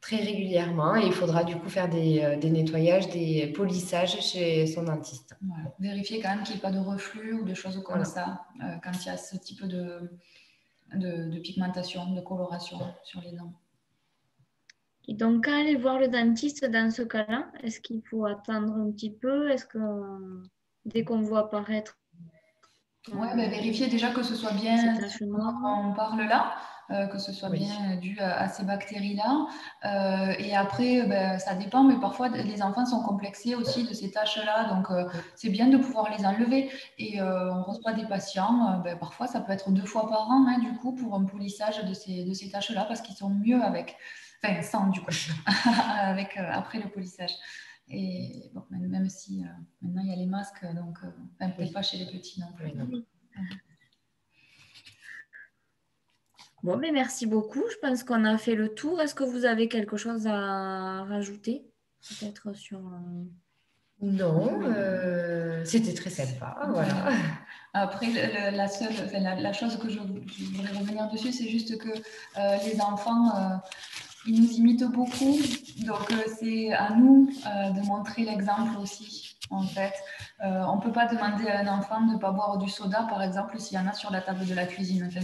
très régulièrement et il faudra du coup faire des nettoyages, des polissages chez son dentiste.
Vérifier quand même qu'il n'y ait pas de reflux ou de choses comme ça quand il y a ce type de pigmentation, de coloration sur les dents.
Et donc, quand aller voir le dentiste dans ce cas-là, est-ce qu'il faut attendre un petit peu? Est-ce que dès qu'on voit apparaître
vérifier déjà que ce soit bien on parle là, que ce soit bien dû à ces bactéries-là. Et après, ça dépend, mais parfois les enfants sont complexés aussi de ces taches-là, donc c'est bien de pouvoir les enlever. Et on reçoit des patients, parfois ça peut être 2 fois par an, hein, du coup, pour un polissage de ces taches-là, parce qu'ils sont mieux avec, enfin sans du coup, après le polissage. Et bon, même si maintenant il y a les masques, donc peut-être pas chez les petits non plus.
Bon, mais merci beaucoup. Je pense qu'on a fait le tour. Est-ce que vous avez quelque chose à rajouter? Peut-être sur...
Non, c'était très sympa. Voilà.
Après, la chose que je voudrais revenir dessus, c'est juste que les enfants, ils nous imitent beaucoup. Donc, c'est à nous de montrer l'exemple aussi, en fait. On ne peut pas demander à un enfant de ne pas boire du soda, par exemple, s'il y en a sur la table de la cuisine. Enfin,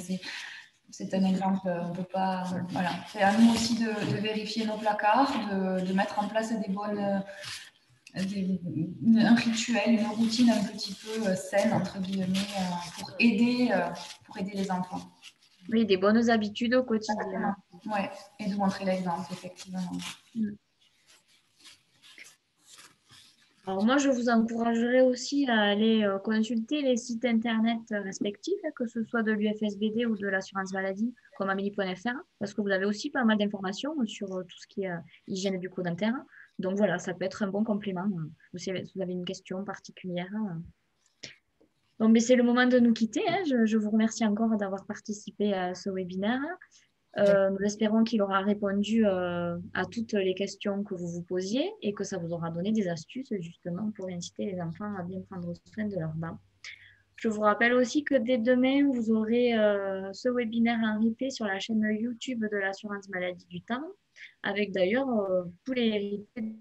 c'est un exemple, on peut pas. Voilà. C'est à nous aussi de vérifier nos placards, de mettre en place un rituel, une routine un petit peu saine, entre guillemets, pour aider les enfants.
Oui, des bonnes habitudes au quotidien.
Oui, et de montrer l'exemple, effectivement.
Alors moi, je vous encouragerais aussi à aller consulter les sites internet respectifs, que ce soit de l'UFSBD ou de l'assurance maladie, comme amélie.fr, parce que vous avez aussi pas mal d'informations sur tout ce qui est hygiène bucco-dentaire. Donc voilà, ça peut être un bon complément. Vous avez une question particulière. Bon, mais c'est le moment de nous quitter. Hein. Je vous remercie encore d'avoir participé à ce webinaire. Nous espérons qu'il aura répondu à toutes les questions que vous vous posiez et que ça vous aura donné des astuces justement pour inciter les enfants à bien prendre soin de leurs dents. Je vous rappelle aussi que dès demain, vous aurez ce webinaire en replay sur la chaîne YouTube de l'assurance maladie du temps, avec d'ailleurs tous les replays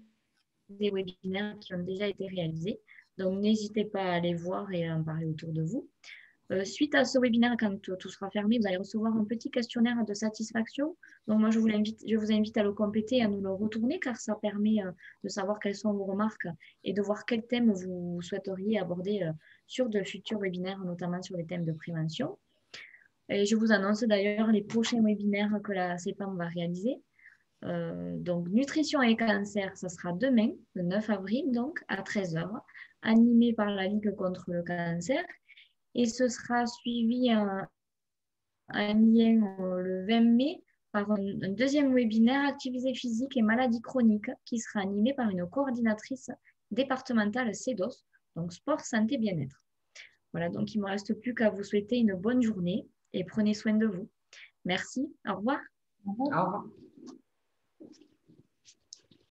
des webinaires qui ont déjà été réalisés. Donc, n'hésitez pas à aller voir et à en parler autour de vous. Suite à ce webinaire, quand tout sera fermé, vous allez recevoir un petit questionnaire de satisfaction. Donc, moi, je vous invite à le compléter et à nous le retourner car ça permet de savoir quelles sont vos remarques et de voir quel thème vous souhaiteriez aborder sur de futurs webinaires, notamment sur les thèmes de prévention. Et je vous annonce d'ailleurs les prochains webinaires que la CEPAM va réaliser. Donc, nutrition et cancer, ça sera demain, le 9 avril, donc à 13 h, animé par la Ligue contre le cancer. Et ce sera suivi un lien le 20 mai par un deuxième webinaire activité physique et maladies chroniques qui sera animé par une coordinatrice départementale CEDOS, donc sport, santé, bien-être. Voilà, donc il ne me reste plus qu'à vous souhaiter une bonne journée et prenez soin de vous. Merci, au revoir.
Au revoir.